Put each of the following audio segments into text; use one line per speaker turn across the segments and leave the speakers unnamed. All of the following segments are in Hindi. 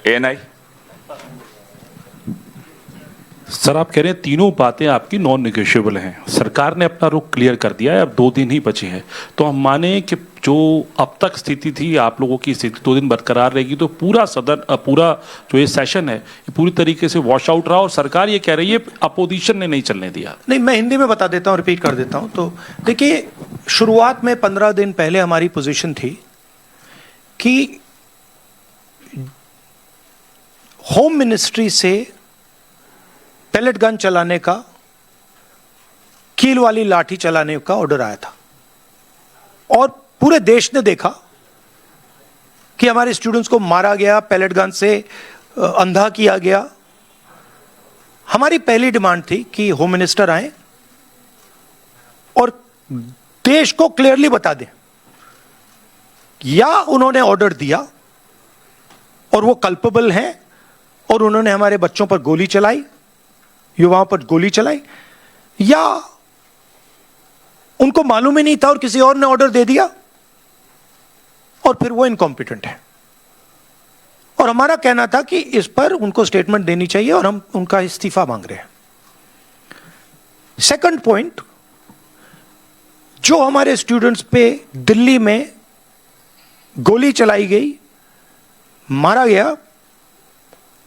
ANI।
सर, आप कह रहे हैं तीनों बातें आपकी नॉन नेगोशिएबल हैं। सरकार ने अपना रुख क्लियर कर दिया है, अब 2 दिन ही बचे हैं। तो हम माने कि जो अब तक स्थिति थी, आप लोगों की स्थिति 2 दिन बरकरार रहेगी, तो पूरा सदन, पूरा जो ये सेशन है, ये पूरी तरीके से वॉश आउट रहा, और सरकार ये कह रही है अपोजिशन ने नहीं चलने दिया।
नहीं, मैं हिंदी में बता देता हूँ, रिपीट कर देता हूँ। तो देखिए, शुरुआत में 15 दिन पहले हमारी पोजीशन थी कि होम मिनिस्ट्री से पैलेट गन चलाने का, कील वाली लाठी चलाने का ऑर्डर आया था, और पूरे देश ने देखा कि हमारे स्टूडेंट्स को मारा गया, पैलेट गन से अंधा किया गया। हमारी पहली डिमांड थी कि होम मिनिस्टर आए और देश को क्लियरली बता दें, या उन्होंने ऑर्डर दिया और वो कल्पेबल हैं और उन्होंने हमारे बच्चों पर गोली चलाई, युवाओं पर गोली चलाई, या उनको मालूम ही नहीं था और किसी और ने ऑर्डर दे दिया और फिर वो इनकॉम्पिटेंट है। और हमारा कहना था कि इस पर उनको स्टेटमेंट देनी चाहिए और हम उनका इस्तीफा मांग रहे हैं। सेकंड पॉइंट, जो हमारे स्टूडेंट्स पे दिल्ली में गोली चलाई गई, मारा गया,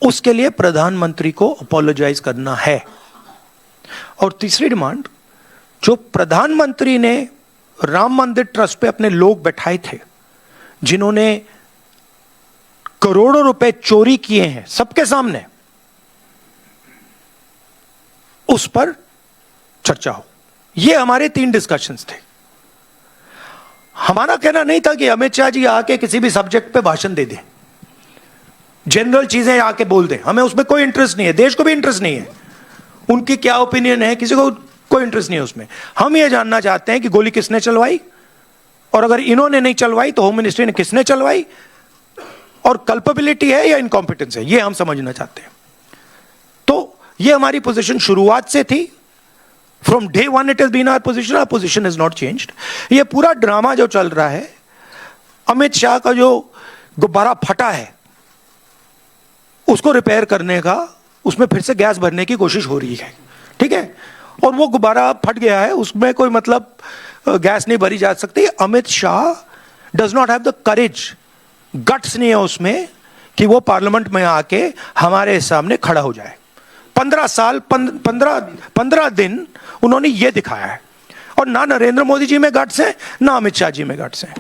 उसके लिए प्रधानमंत्री को अपोलोजाइज करना है। और तीसरी डिमांड, जो प्रधानमंत्री ने राम मंदिर ट्रस्ट पे अपने लोग बैठाए थे, जिन्होंने करोड़ों रुपए चोरी किए हैं सबके सामने, उस पर चर्चा हो। ये हमारे 3 डिस्कशंस थे। हमारा कहना नहीं था कि अमित शाह जी आके किसी भी सब्जेक्ट पे भाषण दे दें, जनरल चीजें आके बोल दें, हमें उसमें कोई इंटरेस्ट नहीं है, देश को भी इंटरेस्ट नहीं है, उनकी क्या ओपिनियन है किसी को कोई इंटरेस्ट नहीं है उसमें। हम ये जानना चाहते हैं कि गोली किसने चलवाई, और अगर इन्होंने नहीं चलवाई तो होम मिनिस्ट्री ने किसने चलवाई, और कल्पेबिलिटी है या इनकॉम्पिटेंस है, ये हम समझना चाहते हैं। तो ये हमारी पोजीशन शुरुआत से थी। From day 1 it is been our position, our position is not changed. ये पूरा ड्रामा जो चल रहा है, अमित शाह का जो गुब्बारा फटा है उसको रिपेयर करने का, उसमें फिर से गैस भरने की कोशिश हो रही है, ठीक है। और वो गुब्बारा फट गया है, उसमें कोई मतलब गैस नहीं भरी जा सकती। Amit Shah does not have the courage, guts नहीं है उसमें कि वो पार्लियामेंट में आके हमारे सामने खड़ा हो जाए। 15 दिन उन्होंने ये दिखाया है, और ना नरेंद्र मोदी जी में गट्स है, ना अमित शाह जी में गट्स है।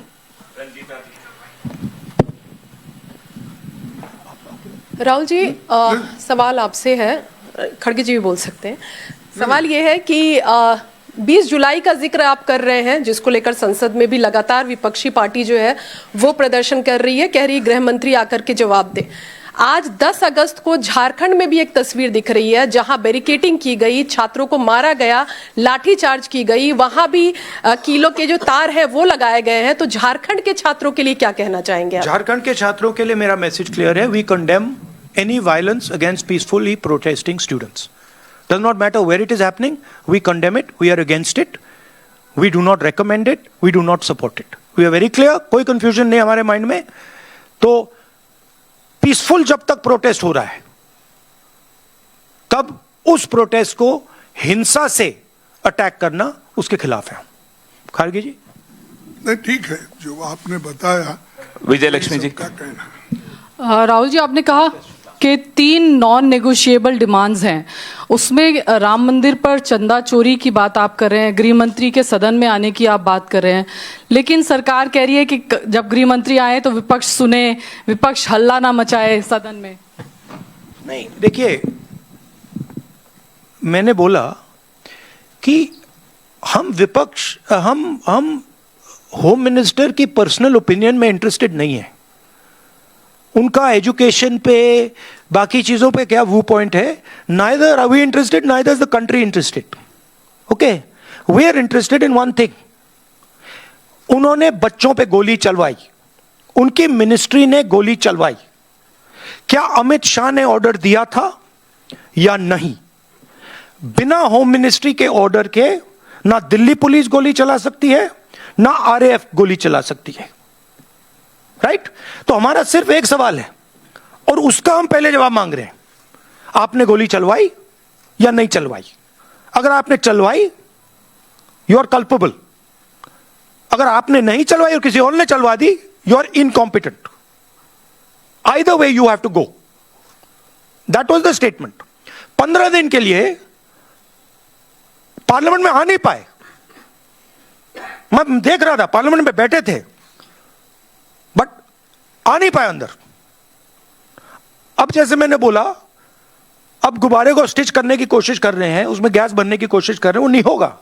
राहुल जी, सवाल आपसे है, खड़गे जी भी बोल सकते हैं। सवाल ये है कि 20 जुलाई का जिक्र आप कर रहे हैं, जिसको लेकर संसद में भी लगातार विपक्षी पार्टी जो है वो प्रदर्शन कर रही है, कह रही है गृह मंत्री आकर के जवाब दे। आज 10 अगस्त को झारखंड में भी एक तस्वीर दिख रही है जहां बैरिकेडिंग की गई, छात्रों को मारा गया, लाठीचार्ज की गई, वहां भी कीलों के जो तार है वो लगाए गए हैं। तो झारखंड के छात्रों के लिए क्या कहना चाहेंगे आप?
झारखंड के छात्रों के लिए मेरा मैसेज क्लियर है। We condemn any violence against peacefully protesting students. Does not matter where it is happening, we condemn it, we are against it, we do not recommend it, we do not support it. We are very clear, कोई confusion नहीं हमारे माइंड में। तो पीसफुल जब तक प्रोटेस्ट हो रहा है, तब उस प्रोटेस्ट को हिंसा से अटैक करना उसके खिलाफ है। खारगे जी?
नहीं, ठीक है जो आपने बताया।
विजय लक्ष्मी जी
क्या कहना?
राहुल जी, आपने कहा कि 3 नॉन नेगोशिएबल डिमांड्स हैं, उसमें राम मंदिर पर चंदा चोरी की बात आप कर रहे हैं, गृह मंत्री के सदन में आने की आप बात कर रहे हैं, लेकिन सरकार कह रही है कि जब गृह मंत्री आए तो विपक्ष सुने, विपक्ष हल्ला ना मचाए सदन में।
नहीं, देखिए, मैंने बोला कि हम विपक्ष, हम होम मिनिस्टर की पर्सनल ओपिनियन में इंटरेस्टेड नहीं है। उनका एजुकेशन पे, बाकी चीजों पे क्या व्यू पॉइंट है, neither are we interested, neither is the country interested. Okay, we are interested in one thing. उन्होंने बच्चों पे गोली चलवाई, उनकी मिनिस्ट्री ने गोली चलवाई, क्या अमित शाह ने ऑर्डर दिया था या नहीं? बिना होम मिनिस्ट्री के ऑर्डर के ना दिल्ली पुलिस गोली चला सकती है, ना आरएएफ गोली चला सकती है। राइट? तो हमारा सिर्फ एक सवाल है और उसका हम पहले जवाब मांग रहे हैं। आपने गोली चलवाई या नहीं चलवाई? अगर आपने चलवाई, यू आर कल्पेबल। अगर आपने नहीं चलवाई और किसी और ने चलवा दी, you are incompetent. Either way you have to go. That was the statement. 15 दिन के लिए पार्लियामेंट में आ नहीं पाए। मैं देख रहा था, पार्लियामेंट में बैठे थे बट आ नहीं पाए अंदर। अब जैसे मैंने बोला, अब गुब्बारे को स्टिच करने की कोशिश कर रहे हैं, उसमें गैस भरने की कोशिश कर रहे हैं, वो नहीं होगा।